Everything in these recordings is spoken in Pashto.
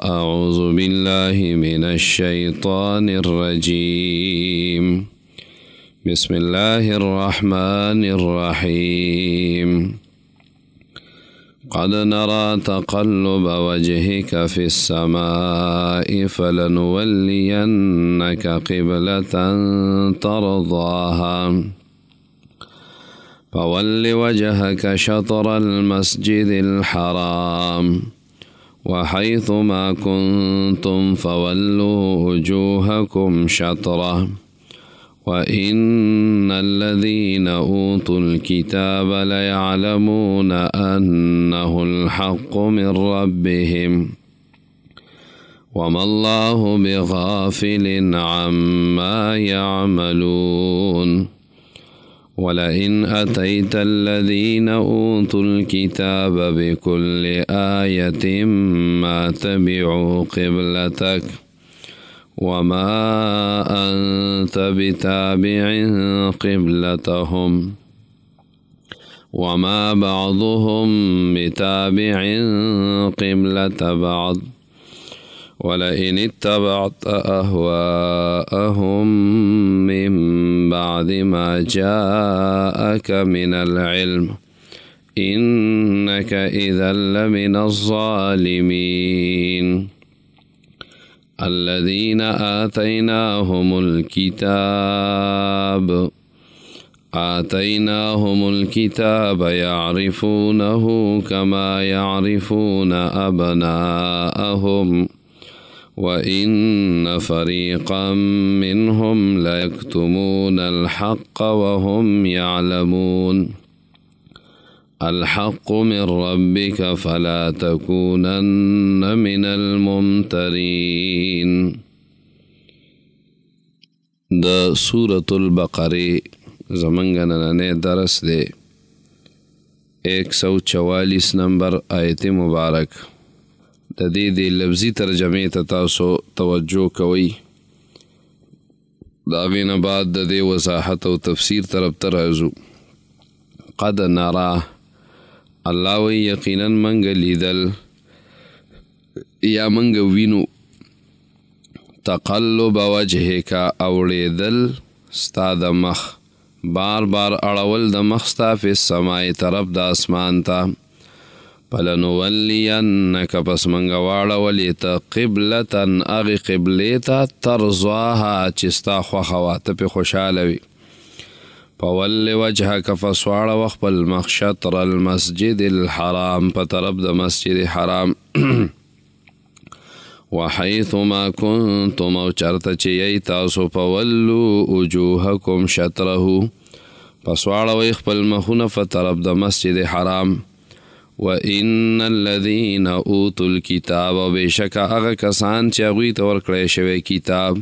أعوذ بالله من الشيطان الرجيم بسم الله الرحمن الرحيم قد نرى تقلب وجهك في السماء فلنولينك قبلة ترضاها فول وجهك شطر المسجد الحرام وحيث ما كنتم فولوا وجوهكم شطره وإن الذين أوتوا الكتاب ليعلمون أنه الحق من ربهم وما الله بغافل عما يعملون ولئن أتيت الذين أوتوا الكتاب بكل آية ما تبعوا قبلتك وما أنت بتابع قبلتهم وما بعضهم بتابع قبلة بعض ولئن اتبعت أهواءهم من بعد ما جاءك من العلم إنك إذا لمن الظالمين الذين آتيناهم الكتاب يعرفونه كما يعرفون أبناءهم وإن فريقا منهم ليكتمون الحق وهم يعلمون الحق من ربك فلا تكونن من الممترين. دا سورة البقرة زمانگا ننانے درس دے 144 نمبر آیت مبارک د دې لفظي ترجمه ته تاسو توجه کوئ. د هغې نه بعد د دې وضاحت او تفسیر طرف ته راځو. قد نرا الله وی یقینا منګ لیدل یا منګ وینو تقلب وجهک اوړېدل ستا د مخ بار بار اړول د مخ ستا فی السماء طرف د اسمان ته فلنولینک پس منگا واړولی ته قبلتن اغی قبلی ته ترضاها چې ستا خوښه ته پې خوشحاله وي. فول وجهک پس واړوه خپل مخ شطر المسجد الحرام په طرف د مسجد حرام وحیث ما کنتم او چرته چې یی تاسو فولو وجوهکم شطره پس واړوئ خپل مخونه په طرف د مسجد حرام وَإِنَّ الَّذِينَ أُوتُوا الْكِتَابَ بِشَكَ اغا کسان چې هغوی ته ورکړی شوی کتاب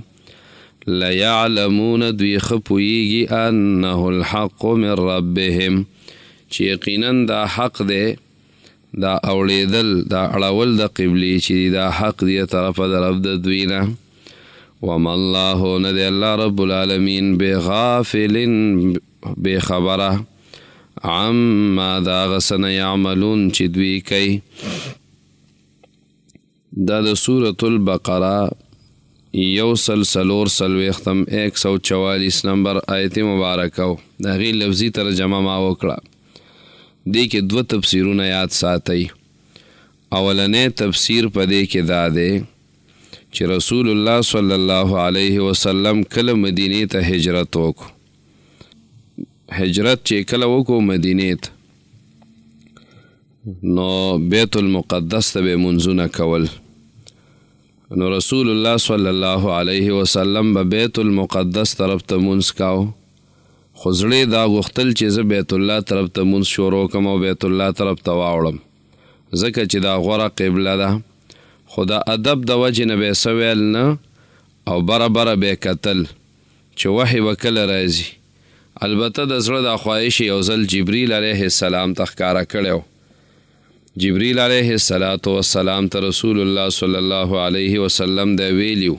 لَيَعْلَمُونَ دوی خپویږي أَنَّهُ الْحَقُّ مِنْ رَبِّهِمْ چې یقینا دا حق دی دا اوړېدل دا اړول د قبلې چې دا حق دی طرفه د رب د دوی نه وَمَا اللَّهُ نه دی الله رب العالمین بغافل بخبره عما دا غسن یعملون چې دوی کوي. دا د سورة البقره یوسل ختم 144 نمبر آیت مبارکه و د هغې لفظي ترجمه ما وکړه. دې کې دوه تفسیرونه یاد ساتئ. اولنی تفسیر په دې کې دا دی چې رسول الله صلی الله علیه وسلم کله مدینې ته هجرت وکړو. هجرت چې کله وکړو مدینې ته نو بیت المقدس ته به منځونه کول نو رسول الله صلی الله علیه وسلم به بیت المقدس طرف ته منځ کاو خو زړه دا غوښتل چې زه بیت الله طرف ته منځ شروع کړم او بیت الله طرف ته واوړم ځکه چې دا غوره قبله ده خو د ادب د وجې نه به یې څه ویل نه او بره به یې کتل چې وحی به کله راځي. البته د زړه دا خواهش یو ځل جبریل علیه السلام ته ښکاره کړی و. جبریل علیه السلام ته رسول الله صلی الله علیه وسلم دا ویلیو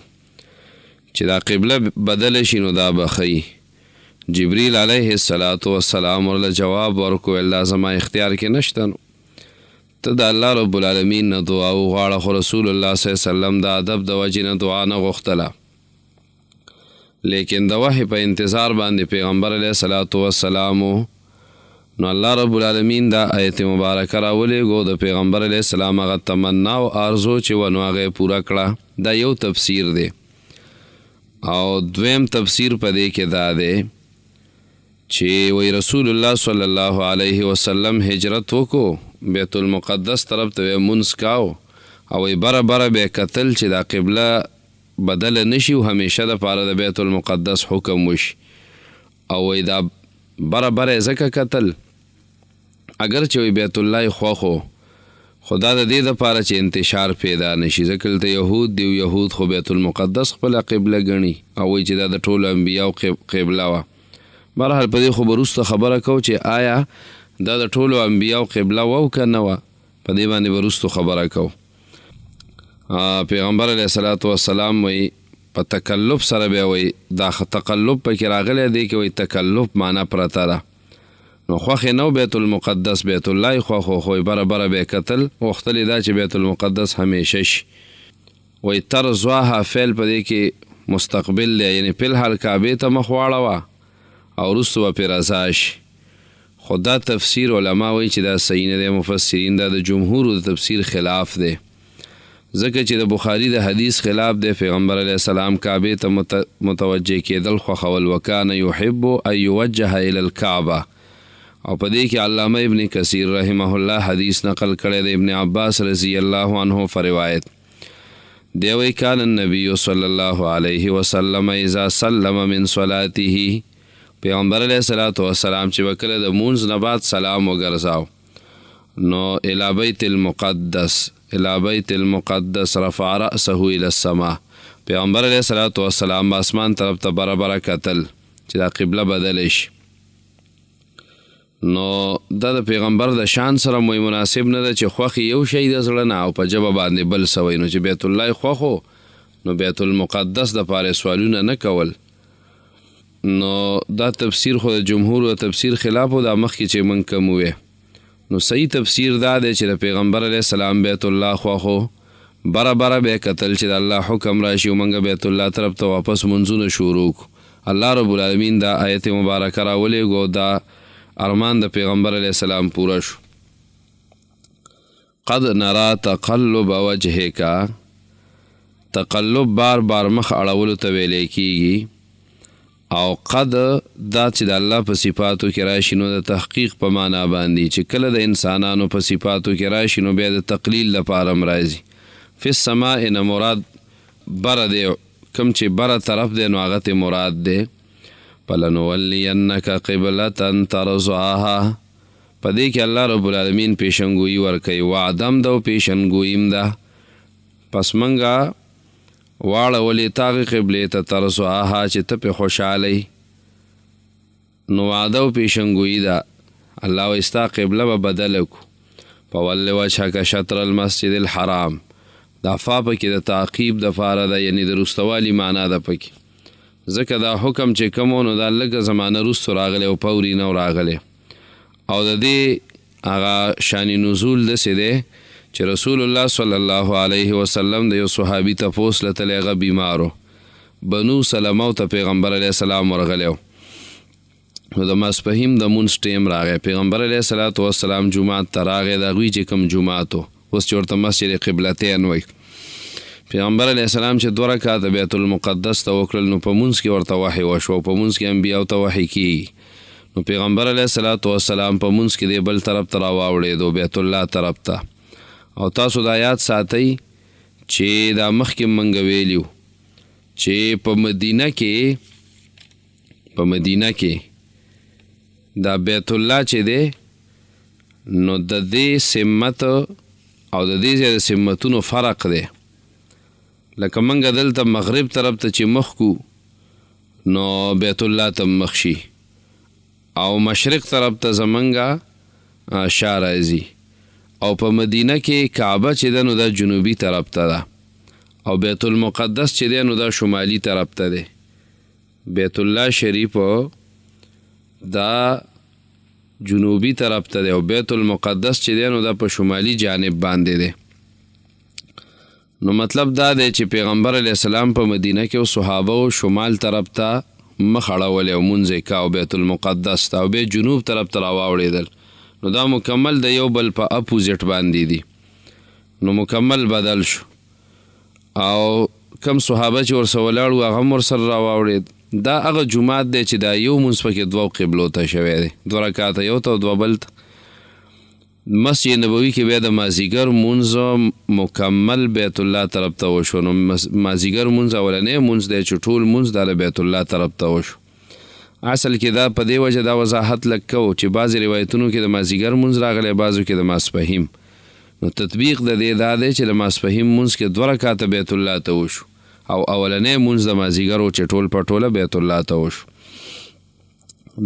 چې دا قبله بدل شي نو دا به ښیي. جبریل علیه السلام ورله جواب ورکو الله زما اختیار کې نشته نو ته د الله رب العالمین نه دعا وغواړه، خو رسول الله صلی الله علیه وسلم د ادب د وجې نه دعا نه غوښتله، لیکن د وحی په انتظار باندې پیغمبر علیه الصلاة والسلام نو الله رب العالمین دا آیت مبارکه راولېږو د پیغمبر علیه السلام هغه تمنا او آرزو چې و نو هغه یې پوره کړه. دا یو تفسیر دی. او دویم تفسیر په دې کې دا دی چې وی رسول الله صلی الله علیه وسلم هجرت وکړو، بیت المقدس طرف ته مونځ کاو، او وی بره بره به کتل چې دا قبله بدل نشي او همیشه د پاره د بیت المقدس حکم وشي. او وی دا بره بره ځکه کتل اگر چې وی بیت الله خوښو، خدا د دې دپاره چې انتشار پیدا نشي، ځکه دلته یهود دی، یهود خو بیت المقدس خپله قبله ګڼي او وایي چې دا د ټولو انبیاو قبله وه. بهرحال په دې خو به وروسته خبره کوو چې آیا دا د ټولو انبیاو قبله وه او که نه وه، په دې باندې به وروستو خبره کوو. پیغمبر علیه الصلاة والسلام وایي په تکلف سره بیا وایي دا تقلب پکې راغلی دی کې وایي تکلف معنا پرته ده. نو خوښې نو بیت المقدس بیت الله خوښو، خو بره بره به کتل غوښتل دا چې بیت المقدس همیشه شي. وایي ترزواها فعل په دې کې مستقبل دی، یعنی په الحال کعبې ته مخ واړوه او وروسته به پرې رضا شي. خو دا تفسیر علما وایي چې دا صحیح نه دی، مفسرین دا د جمهورو د تفسیر خلاف دی، ځکه چې د بخاري د حدیث خلاف دی. پیغمبر علیه السلام کعبې ته متوجه کېدل خوښول، وکانه یحب ان یوجه الی الکعبه. او په دې کې علامه ابن کثیر رحمه الله حدیث نقل کړی د ابن عباس رضی الله عنه په روایت دی، وی کان النبی صلی الله علیه وسلم اذا سلم من صلاته، پیغمبر علیه الصلاة والسلام چې وکړه د مونځ نه بعد سلام وګرځاو نو الی بیت المقدس رفع رأسه الى السماء، پیغمبر علیه الصلاة والسلام آسمان طرف ته بره بره کتل چې دا قبله بدل شي. نو دا د پیغمبر د شان سره موی مناسب نه ده چې خوښي یو شی د زړه نه او په ژبه باندې بل سوی. نو چې بیت الله خوښو نو بیت المقدس د پاره سوالونه نه کول. نو دا تفسیر خو د جمهور او تفسیر خلاف او د مخکې چې من کوم وې. نو صحیح تفسیر دا دی چې د پیغمبر علیه السلام بیت الله خوښو، بره بره به کتل چې د الله حکم راشي او موږ بیت الله طرف ته واپس منځونه شروع کړو. الله رب العالمین دا آیت مبارکه راولېږو، دا ارمان د پیغمبر علیه السلام پورا شو. قد نرا تقلب وجهک، تقلب بار بار مخ اړولو ته ویلې کیږي، او قد دا چې د الله په صفاتو کې راشي نو د تحقیق په معنا باندې چې کله د انسانانو په صفاتو کې راشي نو بیا د تقلیل لپاره راځي. فی السماء نه مراد بره دی، کوم چې بره طرف دی نو هغه ته مراد دی. فلنولینک قبلة ترضاها، په دې کې الله رب العالمین پیشنګویي ورکوي، وعدم ده او پیشنګویم ده. پس منګه واړولې تاغې قبلې ته ترضاها چې ته پې خوشحالی، نو وعده او پیشنګویي ده. الله وایي ستا قبله به بدله کړو. فول وجهک شطر المسجد الحرام، دا فا پکې د تعقیب دپاره ده، یعنی د رستوالي معنا ده پکې، ځکه دا حکم چې کوم نو دا لږه زمانه وروستو راغلی او فوري نه راغلی. او د دې هغه شان نزول داسې دی چې رسول الله صلی الله علیه وسلم د یو صحابي تپوس لتلی، هغه بیمارو، بنو سلمو ته پیغمبر علیه السلام ورغلی و. نو د ماسپښین د مونځ ټیم راغی، پیغمبر علیه الصلاة والسلام جومات ته راغی، د هغوی چې کوم جومات و اوس چې ورته مسجد قبلتین وایي. پیغمبر علیه السلام چې 2 رکعاته بیت المقدس ته وکړل نو په مونځ کې ورته وحی وشو، په مونځ کې انبیاو ته وحی کیږي. نو پیغمبر علیه الصلاة والسلام په مونځ کې دی بل طرف ته راواوړېدو، بیت الله طرف ته. او تاسو دا یاد ساتئ چې دا مخکې موږ ویلیو چې په مدینه کې دا بیت الله چې دی نو د دې سمت او د دې ځای د سمتونو فرق دی. لکه منګه دلته مغرب طرف ته چې مخ کو نو بیت الله ته مخ شي، او مشرق طرف ته زمنګه شا راځي، او په مدینه کې کعبه چې ده نو دا جنوبي طرف ته ده، او بیت المقدس چې دی نو دا شمالي طرف ته دی. بیت الله شریف دا جنوبي طرف ته دی او بیت المقدس چې دی نو دا په شمالي جانب باندې دی. نو مطلب دا دی چې پیغمبر علیه السلام په مدینه کې او صحابه او شمال طرف ته مخ اړولی او مونځ یې کاو بیت المقدس ته، او بیا جنوب طرف ته راواوړېدل. نو دا مکمل د یو بل په اپوزیټ باندې دي، نو مکمل بدل شو. او کم صحابه چې ورسره ولاړ وو هغه هم ورسره راواوړېد. دا هغه جومات دی چې دا یو مونځ پکې دوو قبلو ته شوی دی، 2 رکعاته یو ته او 2 بل ته. مسجد نبوي کې بیا د مازدیګر مونځ مکمل بیت الله طرف ته وشو. نو مازدیګر مونځ اولنی مونځ دی چې ټول مونځ دا د بیت الله طرف ته وشو. اصل کې دا په دې وجه دا وضاحت لږ کوو چې بعضې روایتونو کې د مازدیګر مونځ راغلی، بعضو کې د ماسپښین. نو تطبیق د دې دا دی چې د ماسپښین مونځ کې 2 رکعاته بیت الله ته وشو او اولنی مونځ د مازدیګر و چې ټول په ټوله بیت الله ته وشو.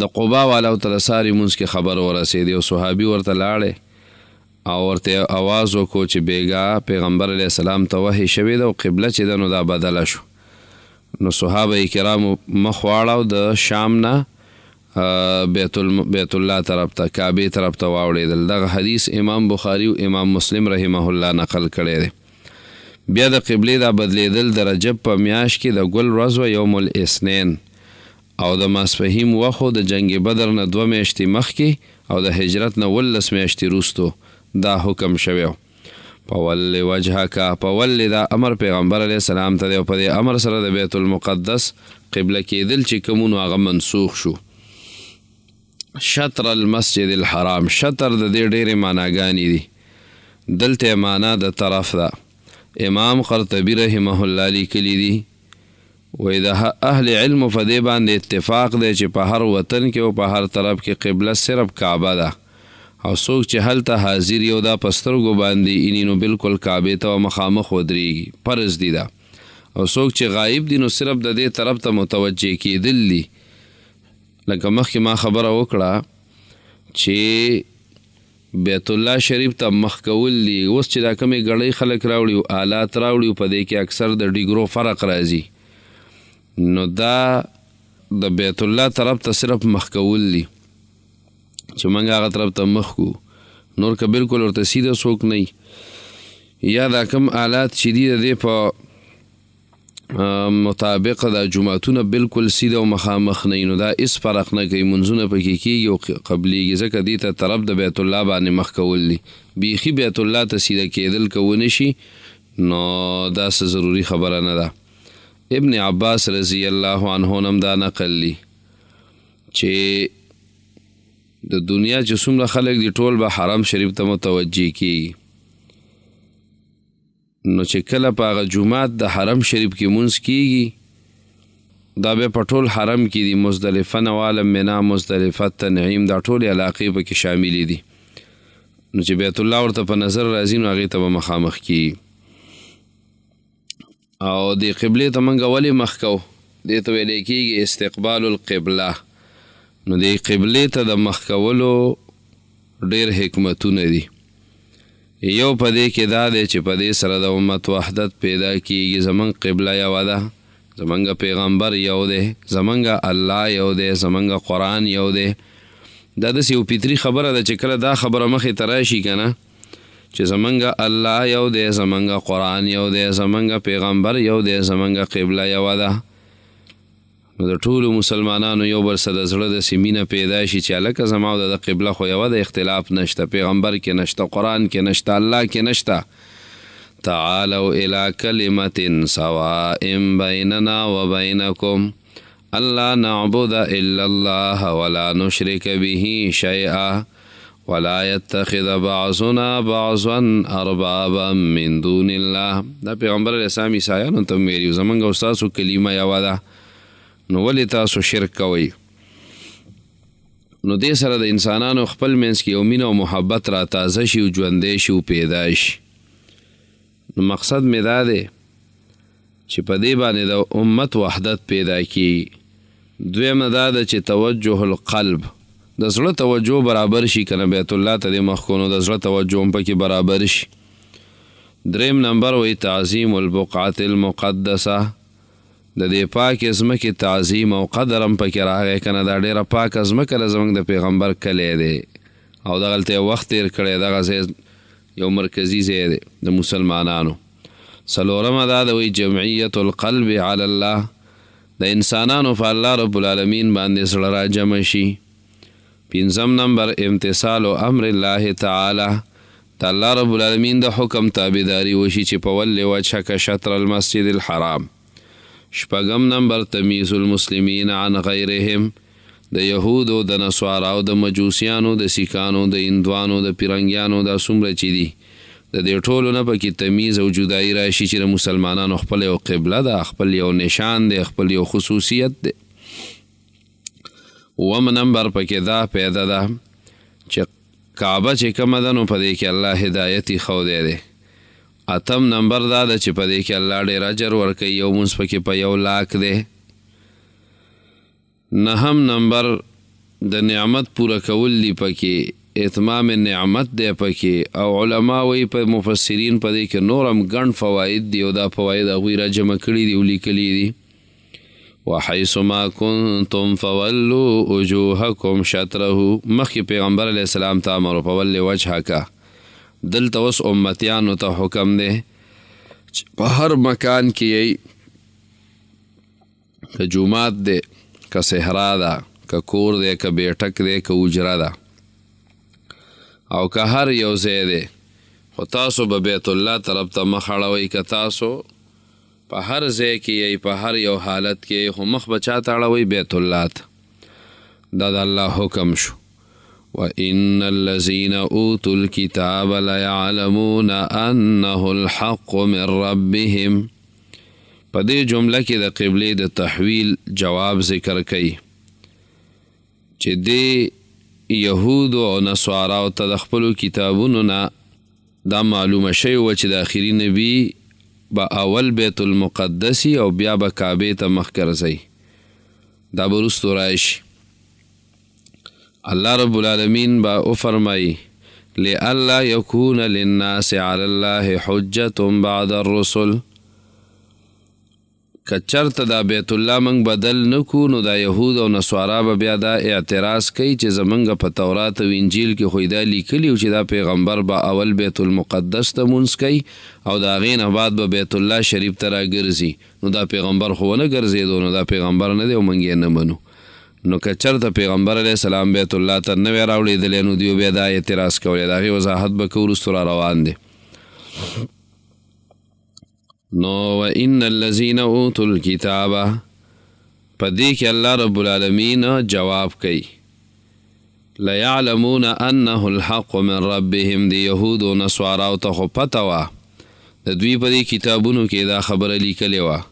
د قبا والاو ته د ساري مونځ کې خبر ورسېدی او صحابي ورته لاړی او ورته اواز وکړو چې بیګا پیغمبر علیه السلام ته وحی شوې ده او قبله چې ده نو دا بدله شو. نو صحابه کرامو مخ واړو د شام نه بیت الله طرف ته، کعبې طرف ته واوړېدل. دغه حدیث امام بخاري او امام مسلم رحمه الله نقل کړی دی. بیا د قبلې دا بدلیدل د رجب په میاشت کې د ګل ورځ وه یوم الاثنین، او د ماسپښین وخت د جنگ بدر نه 2 میاشتې مخکې او د هجرت نه 19 میاشتې وروستو دا حکم شوی. پول وجهکا، پول دا امر پیغمبر علیه السلام ته دی او په دې امر سره د بیت المقدس قبله کېدل چې کومونو هغه منسوخ شو. شطر المسجد الحرام، شطر د دې ډېرې معناګانې دي. دلته معنا د طرف ده. امام قرطبي رحمه الله لیکلی دي وایي د اهل علم په دې باندې اتفاق دی چې په هر وطن کې او په هر طرف کې قبله صرف کعبه ده، او څوک چې هلته حاضر یو دا په سترګو باندې اینی نو بلکل کعبې ته مخامخ ودرېږي، فرض دي دا. او څوک چې غایب دي نو صرف د دې طرف ته متوجه کېدل دي. لکه مخکې ما خبره وکړه چې بیت الله شریف ته مخ کول دي. اوس چې دا کمې ګړۍ خلک راوړي او آلات راوړي په دې کې اکثر د ډیګرو فرق راځي، نو دا د بیت الله طرف ته صرف مخ کول دي چې موږ هغه طرف ته مخ کو، نور که بلکل ورته سیده څوک نه. یا دا کم آلات چې دي د دې په مطابق دا جمعتونه بلکل سیده او مخامخ نه، نو دا اس فرق نه کوي، منځونه پکې کېږي او قبلیږي، ځکه دې ته طرف د بیت الله باندې مخ کول دي. بیخي بیت الله ته سیده کېدل که ونه شي نو دا څه ضروري خبره نه ده. ابن عباس رضی الله عنه هم دا نقل لی چې د دنیا چې څومره خلک دي ټول به حرم شریف ته متوجه کېږي. نو چې کله په هغه جومات د حرم شریف کې مونځ کېږي دا بیا په ټول حرم کې دي. مزدلفه نه واله، منا، مزدلفه، تنعیم، دا ټولې علاقې پکې شاملې دي. نو چې بیت الله ورته په نظر راځي نو هغې ته به مخامخ کېږي. او د قبلې ته موږ ولې مخ کوو؟ دې ته ویلی کېږي استقبال القبله. نو د قبلې ته د مخ کولو ډېر حکمتونه دي. یو په دې کې دا دی چې په دې سره د امت وحدت پیدا کېږي. زمونږ قبله یوه ده، زمونږ پیغمبر یو دی، زمونږ الله یو دی، زمونږ قرآن یو دی. دا داسې یو فطري خبره ده چې کله دا خبره مخې ته راشي که نه چې زمونږ الله یو دی، زمونږ قرآن یو دی، زمونږ پیغمبر یو دی، زمونږ قبله یوه ده، نو د ټولو مسلمانانو یو بل سره د زړه داسې مینه پیدا شي چې هلکه زما او د قبله خو یوه د اختلاف نشته، پیغمبر کې نشته، قرآن کې نشته، الله کې نشته. تعالوا الى كلمة سواء بيننا وبينكم ألا نعبد إلا الله ولا نشرك به شيئا ولا يتخذ بعضنا بعضا اربابا من دون الله. دا پیغمبر علیه السلام عیسایانو ته ویلي زمونږ او ستاسو کلمه یوه ده، نو ولې تاسو شرک کوئ؟ نو دې سره د انسانانو خپل منځ کې یو مینه او محبت را تازه شي او ژوندی شي او پیدا شي. نو مقصد مې دا دی چې په دې باندې د امت وحدت پیدا کیږي. دویمه دا ده چې توجه القلب، د زړه توجه برابر شي که نه بیت الله ته د مخ کو نو د زړه توجه هم پکې برابر شي. دریم نمبر وایي تعظیم البقعة المقدسه، د دې پاک ځمکې تعظیم او قدر هم پکې راغی که نه دا ډېره پاکه ځمکه ده زموږ د پیغمبر کلی دی او دغلته یې وخت تېر کړی دغه ځای یو مرکزي ځای دی د مسلمانانو څلورمه دا د وایي جمعیت القلب علی الله د انسانانو په الله رب العالمین باندې زړه را جمع شي پنځم نمبر امتثال امر الله تعالی د الله رب العالمین د حکم تابعداري وشي چې په ول وجهک شطر المسجد الحرام شپږم نمبر تمییز المسلمین عن غیرهم د یهودو د نصاراو د مجوسیانو د سیکانو د هندوانو د پیرنګیانو دا څومره چې دي د دې ټولو نه پکې تمییز او جدایي راشي چې د مسلمانانو خپل یو قبله ده خپل یو نشان دی خپل یو خصوصیت دی اووم نمبر پکې دا پیدا ده چې کعبه چې کومه ده نو په دې کې الله هدایت ایښودی دی اتم نمبر دا ده چې په دې کې الله ډېر اجر ورکوي یو مونځ پکې په 1 لاک دی نهم نمبر د نعمت پوره کول دي پکې اتمام نعمت دی پکې او علما وایي په مفسرین په دې کې نور هم ګڼ فواید دي او دا فواید هغوی را جمع کړي دي او لیکلي دي وحیث ما کنتم فولوا وجوهکم شطره مخکې پیغمبر علیه السلام ته امر فول وجهک دلته اوس امتیانو ته حکم دی چې په هر مکان کې یی که جومات دی که صحرا ده که کور دی که بیټک دی که اجره ده او که هر یو ځای دی خو تاسو به بیت الله طرف ته مخ اړوئ که تاسو په هر ځای کې یی په هر یو حالت کې خو مخ به چا ته اړوئ بیت الله ته دا د الله حکم شو وَإِنَّ الَّذِينَ أُوتُوا الْكِتَابَ لَيَعْلَمُونَ أَنَّهُ الْحَقُّ مِنْ رَبِّهِمْ په دې جمله کې د قبلې د تحویل جواب ذکر کوي چې دې یهودو او نصاراو ته د خپلو کتابونو نه دا معلومه شوې وه چې د آخري نبي به اول بیت المقدسي او بیا به کعبې ته مخ ګرځئ دا به وروستو راشي الله رب العالمین با او فرمائی لئلا یکون للناس علی الله حجت بعد الرسل کچرت دا بیت الله منگ بدل نکو نو دا یهود او نصارا به بیا دا اعتراض کوي چې زمنګ په تورات او انجیل کې خو دا لیکلی چې دا پیغمبر با اول بیت المقدس ته مونځ کوي او دا غین بعد به بیت الله شریف ته راګرځي نو دا پیغمبر خو نه ګرځېدو نو دا پیغمبر نه دی او منګ یې نه منو نو که چرته پیغمبر علیه السلام بیت الله ته نه وی راوړېدلی نو دوی بیا دا اعتراض کولی د هغې وضاحت به کوو وروستو را روان دی نو وان الذین اوتوا الکتاب په دې کې الله رب العالمین جواب کوي لیعلمون انه الحق من ربهم دی یهود و نصاراو ته خو پته وه د دوی په دې کتابونو کې دا خبره لیکلې وه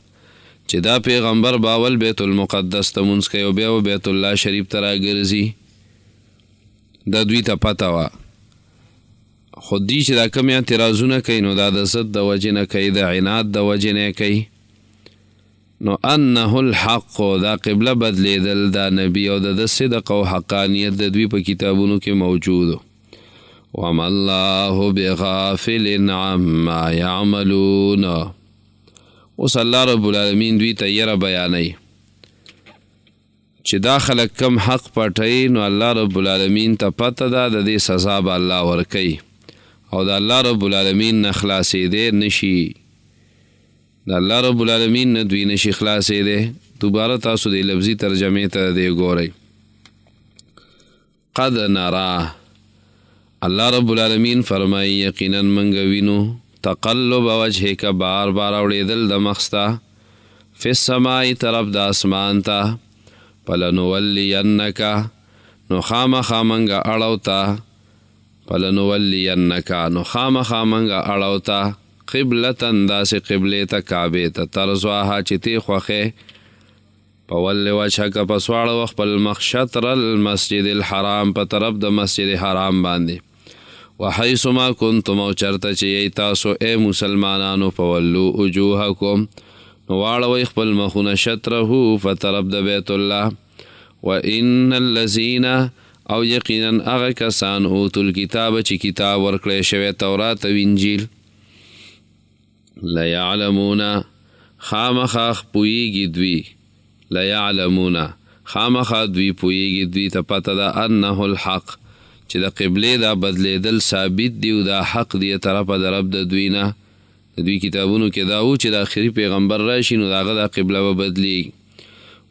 چې دا پیغمبر باول بیت المقدس ته مونځ کوي او بیا و بیت الله شریف ته راګرځي دا دوی ته پته وه خو دوی چې دا کوم اعتراضونه کوي نو دا د ضد د وجې نه کوي د عناد د وجې نه کوي نو انه الحق دا قبله بدلیدل دا نبی او د صدق او حقانیت د دوی په کتابونو کې موجود وما الله بغافل عما يعملون اوس الله رب العالمین دوی ته یره بیانوي چې دا خلک کم حق پټوي نو الله رب العالمین ته پته ده د دې سزا به الله ورکوي او د الله رب العالمین نه خلاصېدی نشي د الله رب العالمین نه دوی نشي خلاصېدی دوباره تاسو د لفظي ترجمې ته دی ګورئ قد نرا الله رب العالمین فرمایي یقینا منګه وینو تقلب وجهک بار بار اوړېدل د مخستا فی السماء طرف د اسمان ته فلنولینک نو خامخا منګه اړو ته فلنولینک نو خامخا منګه اړو ته قبلتن داسې قبلې ته کعبې ته ترزواها چې تی خوښې په ول وجهک په سواړه خپل مخ شطر المسجد الحرام په طرف د مسجد حرام باندې وحیث ما کنتم او چرته چې یی تاسو اے مسلمانانو فولو وجوهکم نو واړوئ خپل مخونه شطره په طرف د بیت الله وان الذین او یقینا هغه کسان اوتوا الکتاب چې کتاب ورکړی شوی تورات او انجیل لیعلمون خامخا پویږي دوی لیعلمون خامخا دوی پویږي دوی ته پته ده انه الحق چې د قبلې دا بدلیدل ثابت دی او دا حق دی طرفه د رب د دوی نه. د دوی کتابونو کې دا و چې د آخري پیغمبر راشي نو د هغه دا قبله به بدلیږي.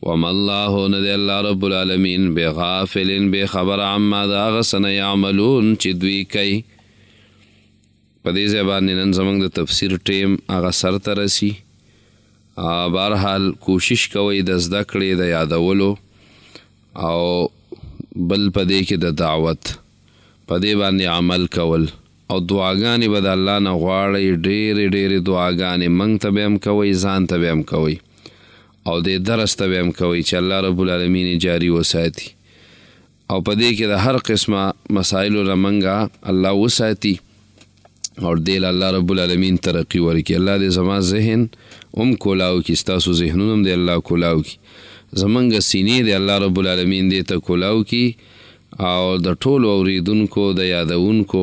وما الله نه دی الله رب العالمین بغافل بې خبره عما د هغه څه نه یعملون چې دوی کوي. په دې ځای باندې نن زموږ د تفسیر ټیم هغه سر ته رسي. بهرحال کوشش کوئ د زده کړې د یادولو او بل په دې کې د دعوت په دې باندې عمل کول او دعاګانې به د الله نه غواړئ. ډېرې ډېرې دعاګانې موږ ته به هم کوئ ځان ته به هم کوئ او دې درس ته به هم کوئ چې الله رب العالمین جاري وساتي او په دې کې د هر قسمه مسایلو نه موږ الله وساتي او دې الله رب العالمین ترقي ورکړي. الله دې زما ذهن هم کولاو کړي ستاسو ذهنونه هم دې الله کولاو کړي. زمونږ سینې دې الله رب العالمین دې ته کولاو کړي او د ټولو اوریدونکو د یادونکو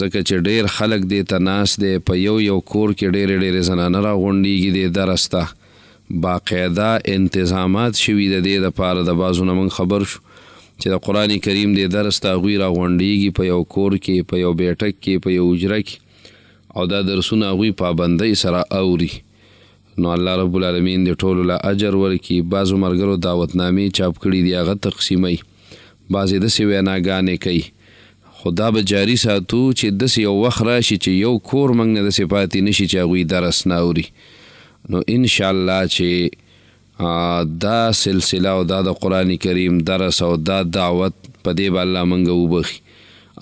ځکه چې ډېر خلک دې ته ناست دی په یو کور کې ډېرې ډېرې زنانه راغونډېږي دې درس ته باقاعده انتظامات شوي د دې دپاره د بعضو نه موږ خبر شو چې د قرآن کریم دې درس ته هغوی راغونډېږي په یو کور کې په یو بیټک کې په یو حجره کې او دا درسونه هغوی پابندۍ سره اوري. نو الله رب العالمین دې ټولو له اجر ورکړي. بعضو ملګرو دعوتنامې چاپ کړي دي هغه تقسیموي بعضې داسې ویناګانې کوي خو دا به جاري ساتو چې داسې یو وخت راشي چې یو کور موږ نه داسې پاتې نشي چې هغوی درس نه اوري. نو انشاءالله چې دا سلسله او دا د قرآن کریم درس او دا دعوت په دې به الله موږ وبخي.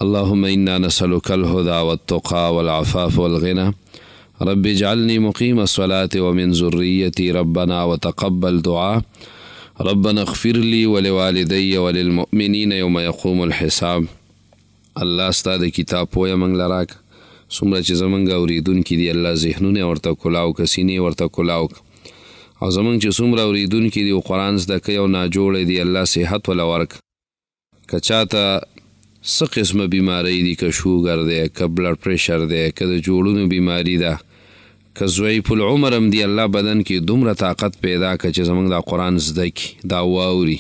اللهم انا نسألك الهدى والتقى والعفاف والغنى رب اجعلني مقيم الصلاة ومن ذريتي ربنا وتقبل دعاء ربنا اغفر لي ولوالدي وللمؤمنين يوم يقوم الحساب. الله ستا د کتاب پویه موږ له راکړه. څومره چې زموږ اورېدونکي دي الله ذهنونه ورته کولاو که سینې ورته کولاو او زموږ چې څومره اورېدونکي دي او قرآن زده کوي او ناجوړی دي الله صحت وله ورکړه. که چاته څه قسمه بیماری دي که شوګر دی که بلډ پریشر دی که د جوړونو بیماری ده که ضعیف العمر هم دی الله بدن کې دومره طاقت پیدا که چې زموږ دا قرآن زده کړي دا واوري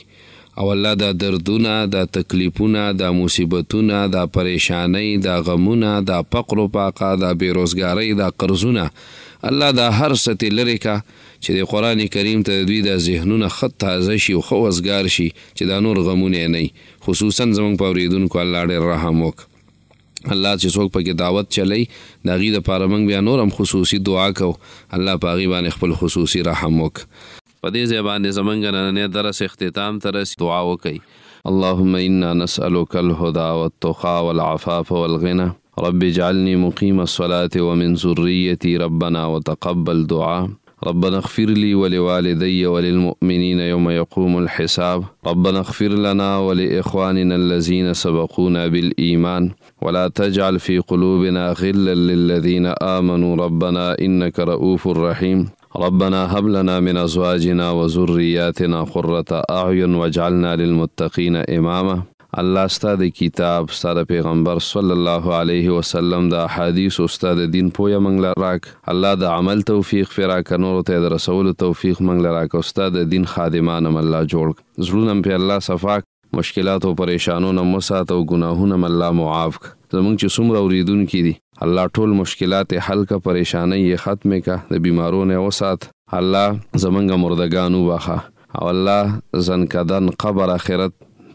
او الله دا دردونه دا تکلیفونه دا مصیبتونه دا پریشانی دا غمونه دا فقر و پاقه دا بیروزګارۍ دا قرضونه الله دا هر څه ترې لرې که چې د قرآن کریم ته د دوی دا ذهنونه ښه تازه شي او ښه وزګار شي چې دا نور غمونه نه وي. خصوصا زموږ په اورېدونکو الله ډېر رحم وکړه. الله چې څوک پکې دعوت چلی د هغې دپاره موږ بیا نور هم خصوصي دعا کوو الله په هغې باندې خپل خصوصي رحم وکړه. په دې ځای باندې زموږ نننی درس اختتام ته رسي. دعا وکئ. اللهم انا نسألك الهدى والتقى والعفاف والغنى رب اجعلني مقيم الصلاة ومن ذريتي ربنا وتقبل دعاء ربنا اغفر لي ولوالدي وللمؤمنين يوم يقوم الحساب ربنا اغفر لنا ولإخواننا الذين سبقونا بالإيمان ولا تجعل في قلوبنا غلا للذين آمنوا ربنا إنك رؤوف رحيم ربنا هب لنا من أزواجنا وذرياتنا قرة أعين واجعلنا للمتقين إماما. الله ستا د کتاب ستا د پیغمبر صلی الله علیه وسلم د احادیث او ستا د دین پویه موږ له راک. الله د عمل توفیق پرې راکړه نورو ته د رسولو توفیق موږ له راکړه او ستا د دین خادمان هم الله جوړ کړه. زړونه پرې الله صفا کړه مشکلات او پریشانونه مو ساته او ګناهونه هم الله معاف کړه. زموږ چې څومره اورېدونکي دي الله ټول مشکلات یې حل کړه پریشانۍ یې ختمې کړه د بیمارو نه وسات. الله زموږ مردګان وبخه او الله زنکدن قبر آخرت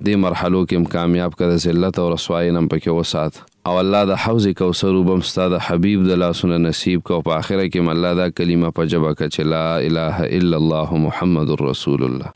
دې مرحلو کې هم کامیاب کړه د ذلت او رسوایۍ نه هم پکې وسات او الله د حوض کوثر اوبه هم ستا د حبیب د لاسونه نصیب کړه او په آخره کې هم الله دا کلمه په ژبه کړه چې لا اله الا الله محمد رسول الله.